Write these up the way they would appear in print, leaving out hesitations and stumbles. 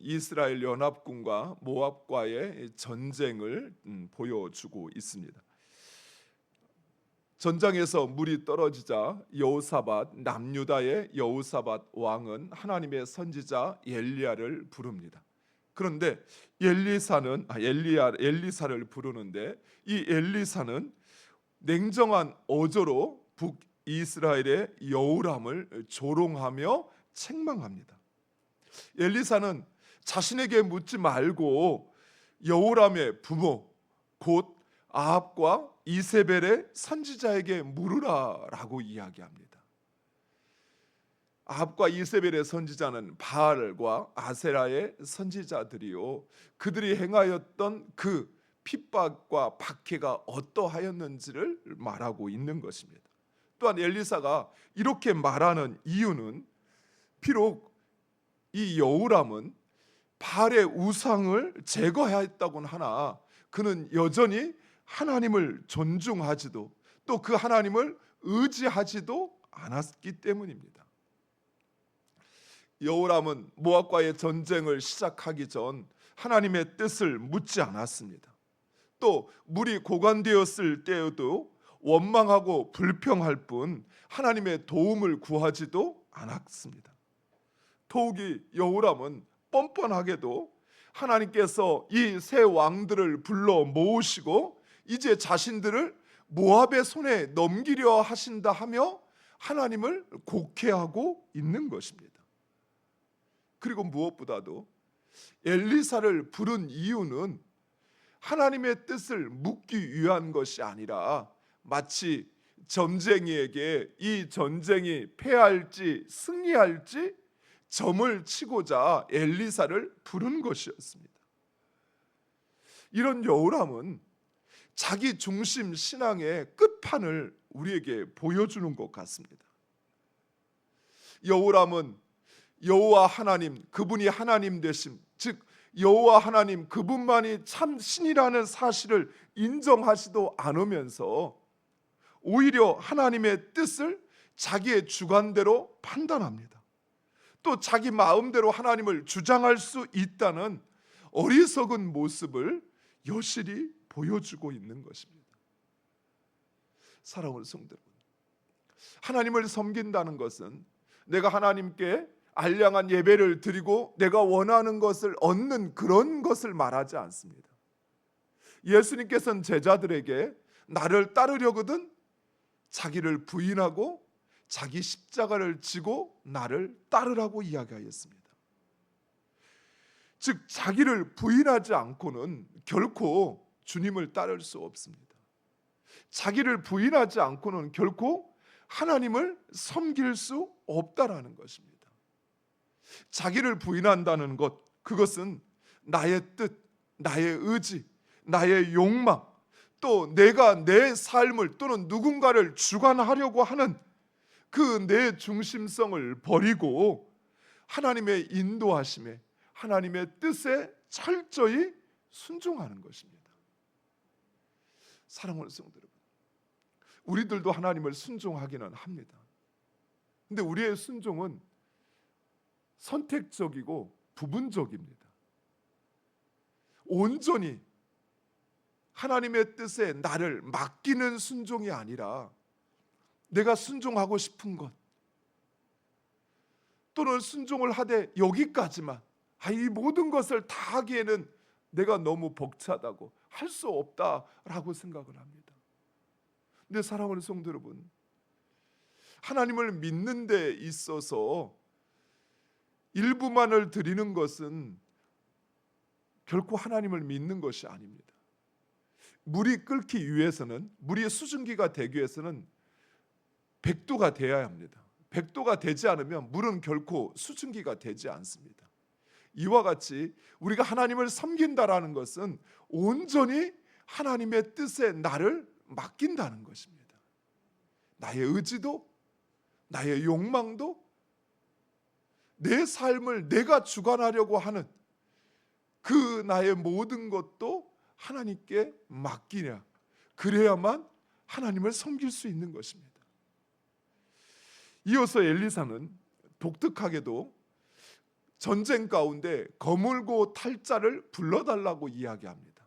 이스라엘 연합군과 모압과의 전쟁을 보여주고 있습니다. 전장에서 물이 떨어지자 여호사밧, 남유다의 여호사밧 왕은 하나님의 선지자 엘리야를 부릅니다. 그런데 엘리사를 부르는데 이 엘리사는 냉정한 어조로 북이스라엘의 여호람을 조롱하며 책망합니다. 엘리사는 자신에게 묻지 말고 여호람의 부모 곧 아합과 이세벨의 선지자에게 물으라라고 이야기합니다. 아합과 이세벨의 선지자는 바알과 아세라의 선지자들이요, 그들이 행하였던 그 핍박과 박해가 어떠하였는지를 말하고 있는 것입니다. 또한 엘리사가 이렇게 말하는 이유는 비록 이 여호람은 바알의 우상을 제거하였다곤 하나 그는 여전히 하나님을 존중하지도 또 그 하나님을 의지하지도 않았기 때문입니다. 여호람은 모압과의 전쟁을 시작하기 전 하나님의 뜻을 묻지 않았습니다. 또 물이 고갈되었을 때에도 원망하고 불평할 뿐 하나님의 도움을 구하지도 않았습니다. 더욱이 여호람은 뻔뻔하게도 하나님께서 이 세 왕들을 불러 모으시고 이제 자신들을 모압의 손에 넘기려 하신다 하며 하나님을 곡해하고 있는 것입니다. 그리고 무엇보다도 엘리사를 부른 이유는 하나님의 뜻을 묻기 위한 것이 아니라 마치 점쟁이에게 이 전쟁이 패할지 승리할지 점을 치고자 엘리사를 부른 것이었습니다. 이런 여호람은 자기 중심 신앙의 끝판을 우리에게 보여주는 것 같습니다. 여호람은 여호와 하나님, 그분이 하나님 되심, 즉 여호와 하나님 그분만이 참 신이라는 사실을 인정하지도 않으면서 오히려 하나님의 뜻을 자기의 주관대로 판단합니다. 또 자기 마음대로 하나님을 주장할 수 있다는 어리석은 모습을 여실히 보여주고 있는 것입니다. 사랑하는 성도 여러분, 하나님을 섬긴다는 것은 내가 하나님께 알량한 예배를 드리고 내가 원하는 것을 얻는 그런 것을 말하지 않습니다. 예수님께서는 제자들에게 나를 따르려거든 자기를 부인하고 자기 십자가를 지고 나를 따르라고 이야기하였습니다. 즉 자기를 부인하지 않고는 결코 주님을 따를 수 없습니다. 자기를 부인하지 않고는 결코 하나님을 섬길 수 없다라는 것입니다. 자기를 부인한다는 것, 그것은 나의 뜻, 나의 의지, 나의 욕망, 또 내가 내 삶을 또는 누군가를 주관하려고 하는 그 내 중심성을 버리고 하나님의 인도하심에, 하나님의 뜻에 철저히 순종하는 것입니다. 사랑하는 성도 여러분, 우리들도 하나님을 순종하기는 합니다. 근데 우리의 순종은 선택적이고 부분적입니다. 온전히 하나님의 뜻에 나를 맡기는 순종이 아니라 내가 순종하고 싶은 것 또는 순종을 하되 여기까지만, 이 모든 것을 다 하기에는 내가 너무 벅차다고 할 수 없다라고 생각을 합니다. 근데 사랑하는 성도 여러분, 하나님을 믿는 데 있어서 일부만을 드리는 것은 결코 하나님을 믿는 것이 아닙니다. 물이 끓기 위해서는, 물이 수증기가 되기 위해서는 100도가 되어야 합니다. 100도가 되지 않으면 물은 결코 수증기가 되지 않습니다. 이와 같이 우리가 하나님을 섬긴다라는 것은 온전히 하나님의 뜻에 나를 맡긴다는 것입니다. 나의 의지도, 나의 욕망도, 내 삶을 내가 주관하려고 하는 그 나의 모든 것도 하나님께 맡기냐, 그래야만 하나님을 섬길 수 있는 것입니다. 이어서 엘리사는 독특하게도 전쟁 가운데 거물고 탈 자를 불러달라고 이야기합니다.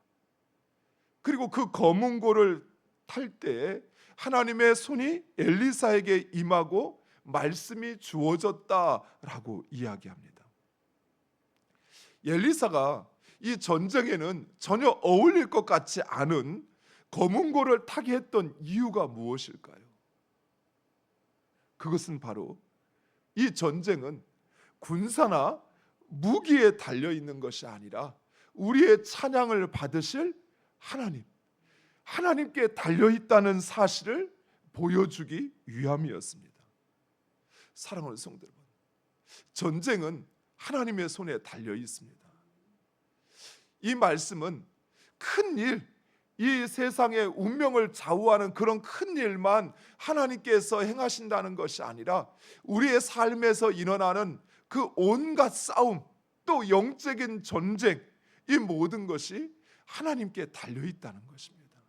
그리고 그 검은 고를 탈 때에 하나님의 손이 엘리사에게 임하고 말씀이 주어졌다라고 이야기합니다. 엘리사가 이 전쟁에는 전혀 어울릴 것 같지 않은 검은 고를 타게 했던 이유가 무엇일까요? 그것은 바로 이 전쟁은 군사나 무기에 달려 있는 것이 아니라 우리의 찬양을 받으실 하나님께 달려 있다는 사실을 보여주기 위함이었습니다. 사랑하는 성도 여러분, 전쟁은 하나님의 손에 달려 있습니다. 이 말씀은 큰 일, 이 세상의 운명을 좌우하는 그런 큰 일만 하나님께서 행하신다는 것이 아니라 우리의 삶에서 일어나는 그 온갖 싸움, 또 영적인 전쟁, 이 모든 것이 하나님께 달려 있다는 것입니다.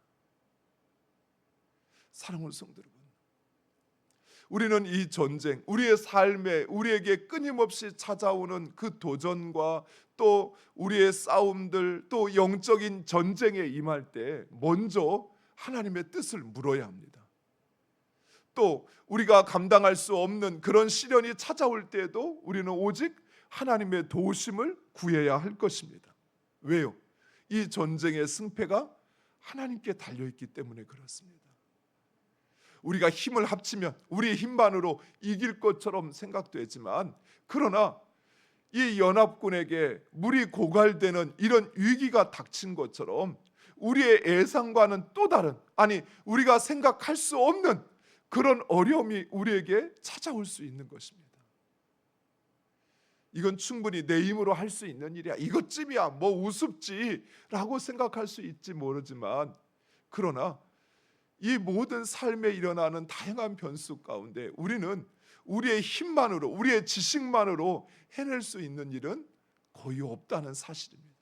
사랑하는 성도 여러분, 우리는 이 전쟁, 우리의 삶에 우리에게 끊임없이 찾아오는 그 도전과 또 우리의 싸움들, 또 영적인 전쟁에 임할 때 먼저 하나님의 뜻을 물어야 합니다. 또 우리가 감당할 수 없는 그런 시련이 찾아올 때에도 우리는 오직 하나님의 도우심을 구해야 할 것입니다. 왜요? 이 전쟁의 승패가 하나님께 달려있기 때문에 그렇습니다. 우리가 힘을 합치면 우리의 힘만으로 이길 것처럼 생각되지만, 그러나 이 연합군에게 물이 고갈되는 이런 위기가 닥친 것처럼 우리의 예상과는 또 다른, 아니 우리가 생각할 수 없는 그런 어려움이 우리에게 찾아올 수 있는 것입니다. 이건 충분히 내 힘으로 할 수 있는 일이야, 이것쯤이야 뭐 우습지라고 생각할 수 있지 모르지만, 그러나 이 모든 삶에 일어나는 다양한 변수 가운데 우리는 우리의 힘만으로, 우리의 지식만으로 해낼 수 있는 일은 거의 없다는 사실입니다.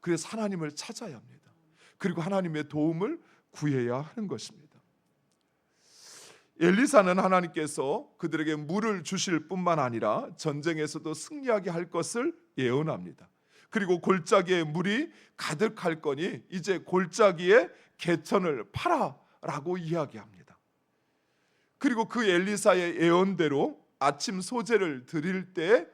그래서 하나님을 찾아야 합니다. 그리고 하나님의 도움을 구해야 하는 것입니다. 엘리사는 하나님께서 그들에게 물을 주실 뿐만 아니라 전쟁에서도 승리하게 할 것을 예언합니다. 그리고 골짜기에 물이 가득할 거니 이제 골짜기에 개천을 파라 라고 이야기합니다. 그리고 그 엘리사의 예언대로 아침 소재를 드릴 때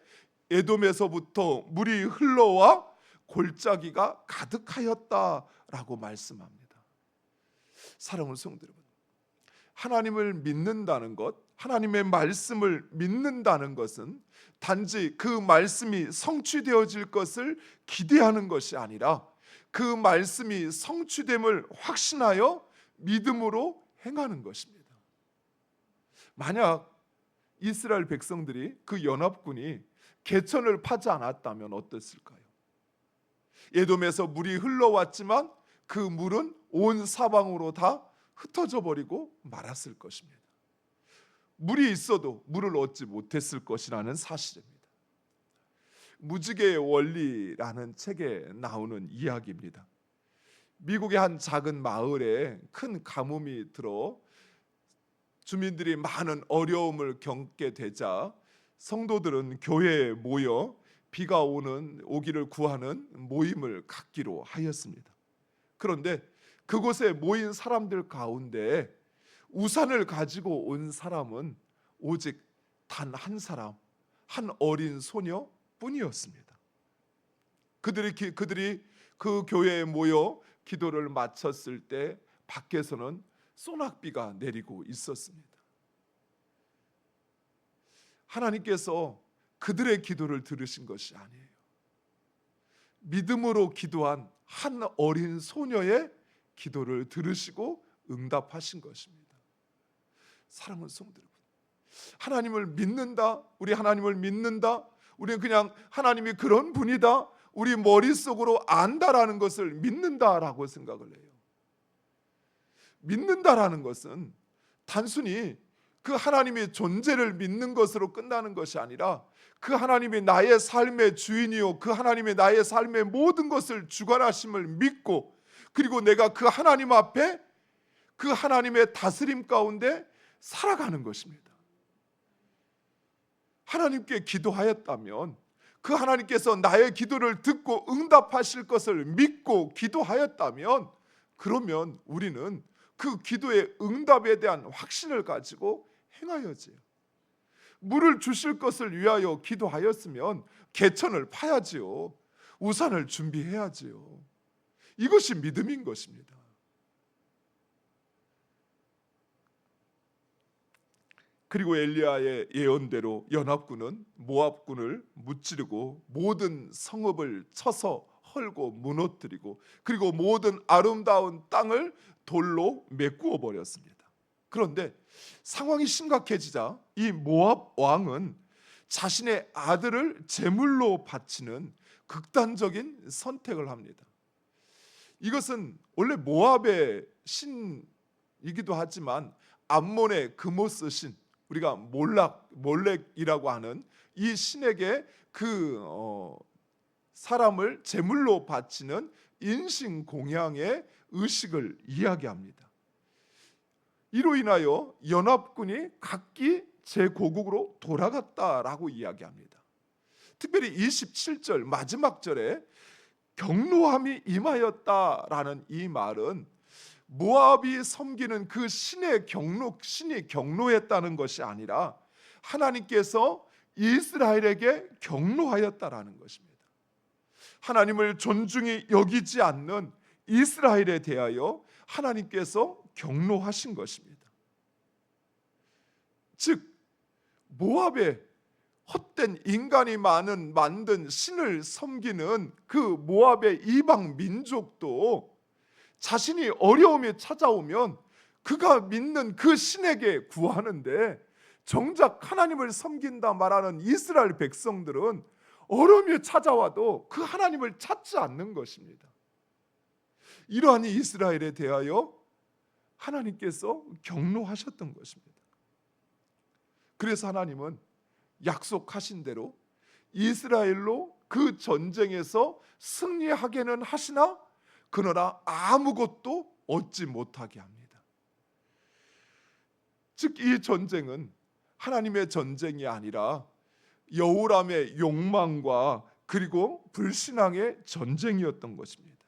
에돔에서부터 물이 흘러와 골짜기가 가득하였다라고 말씀합니다. 사랑하는 성도 여러분, 하나님을 믿는다는 것, 하나님의 말씀을 믿는다는 것은 단지 그 말씀이 성취되어질 것을 기대하는 것이 아니라 그 말씀이 성취됨을 확신하여 믿음으로 행하는 것입니다. 만약 이스라엘 백성들이 그 연합군이 개천을 파지 않았다면 어땠을까요? 에돔에서 물이 흘러왔지만 그 물은 온 사방으로 다 흩어져 버리고 말았을 것입니다. 물이 있어도 물을 얻지 못했을 것이라는 사실입니다. 무지개의 원리라는 책에 나오는 이야기입니다. 미국의 한 작은 마을에 큰 가뭄이 들어 주민들이 많은 어려움을 겪게 되자 성도들은 교회에 모여 비가 오기를 구하는 모임을 갖기로 하였습니다. 그런데 그곳에 모인 사람들 가운데 우산을 가지고 온 사람은 오직 단 한 사람, 한 어린 소녀 뿐이었습니다. 그들이 그 교회에 모여 기도를 마쳤을 때 밖에서는 소낙비가 내리고 있었습니다. 하나님께서 그들의 기도를 들으신 것이 아니에요. 믿음으로 기도한 한 어린 소녀의 기도를 들으시고 응답하신 것입니다. 사랑하는 성도 여러분, 하나님을 믿는다, 우리 하나님을 믿는다, 우리는 그냥 하나님이 그런 분이다, 우리 머릿속으로 안다라는 것을 믿는다라고 생각을 해요. 믿는다라는 것은 단순히 그 하나님의 존재를 믿는 것으로 끝나는 것이 아니라 그 하나님이 나의 삶의 주인이요, 그 하나님이 나의 삶의 모든 것을 주관하심을 믿고, 그리고 내가 그 하나님 앞에 그 하나님의 다스림 가운데 살아가는 것입니다. 하나님께 기도하였다면 그 하나님께서 나의 기도를 듣고 응답하실 것을 믿고 기도하였다면, 그러면 우리는 그 기도의 응답에 대한 확신을 가지고 행하여지요. 물을 주실 것을 위하여 기도하였으면 개천을 파야지요. 우산을 준비해야지요. 이것이 믿음인 것입니다. 그리고 엘리야의 예언대로 연합군은 모압군을 무찌르고 모든 성읍을 쳐서 헐고 무너뜨리고, 그리고 모든 아름다운 땅을 돌로 메꾸어 버렸습니다. 그런데 상황이 심각해지자 이 모압 왕은 자신의 아들을 제물로 바치는 극단적인 선택을 합니다. 이것은 원래 모압의 신이기도 하지만 암몬의 그모스 신, 우리가 몰렉이라고 하는 이 신에게 그 사람을 제물로 바치는 인신공양의 의식을 이야기합니다. 이로 인하여 연합군이 각기 제고국으로 돌아갔다라고 이야기합니다. 특별히 27절 마지막 절에 경노함이 임하였다라는 이 말은 모압이 섬기는 그 신이 경노했다는 것이 아니라 하나님께서 이스라엘에게 경노하였다라는 것입니다. 하나님을 존중히 여기지 않는 이스라엘에 대하여 하나님께서 경노하신 것입니다. 즉 모압의 헛된 인간이 만든 신을 섬기는 그 모압의 이방 민족도 자신이 어려움이 찾아오면 그가 믿는 그 신에게 구하는데, 정작 하나님을 섬긴다 말하는 이스라엘 백성들은 어려움이 찾아와도 그 하나님을 찾지 않는 것입니다. 이러한 이스라엘에 대하여 하나님께서 경노하셨던 것입니다. 그래서 하나님은 약속하신 대로 이스라엘로 그 전쟁에서 승리하게는 하시나 그러나 아무것도 얻지 못하게 합니다. 즉 이 전쟁은 하나님의 전쟁이 아니라 여호람의 욕망과 그리고 불신앙의 전쟁이었던 것입니다.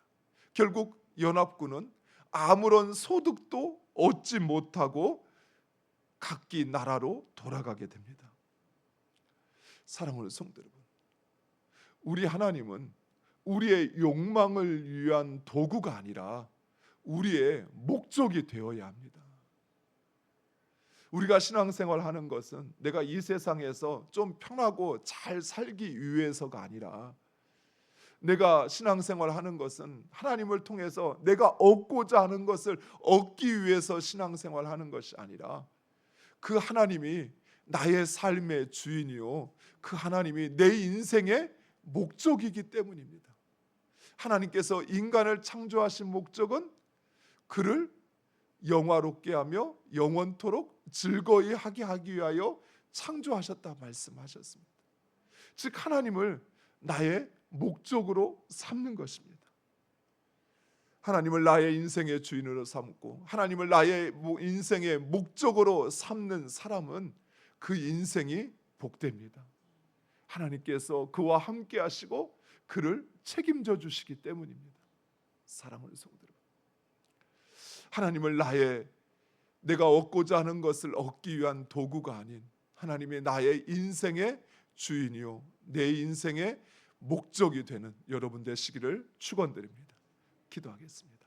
결국 연합군은 아무런 소득도 얻지 못하고 각기 나라로 돌아가게 됩니다. 사랑하는 성도 여러분, 우리 하나님은 우리의 욕망을 위한 도구가 아니라 우리의 목적이 되어야 합니다. 우리가 신앙생활 하는 것은 내가 이 세상에서 좀 편하고 잘 살기 위해서가 아니라, 내가 신앙생활 하는 것은 하나님을 통해서 내가 얻고자 하는 것을 얻기 위해서 신앙생활 하는 것이 아니라, 그 하나님이 나의 삶의 주인이요 그 하나님이 내 인생의 목적이기 때문입니다. 하나님께서 인간을 창조하신 목적은 그를 영화롭게 하며 영원토록 즐거이 하게 하기 위하여 창조하셨다 말씀하셨습니다. 즉 하나님을 나의 목적으로 삼는 것입니다. 하나님을 나의 인생의 주인으로 삼고 하나님을 나의 인생의 목적으로 삼는 사람은 그 인생이 복됩니다. 하나님께서 그와 함께 하시고 그를 책임져 주시기 때문입니다. 사랑하는 성도 여러분, 하나님을 내가 얻고자 하는 것을 얻기 위한 도구가 아닌 하나님의 나의 인생의 주인이요 내 인생의 목적이 되는 여러분 되시기를 축원드립니다. 기도하겠습니다.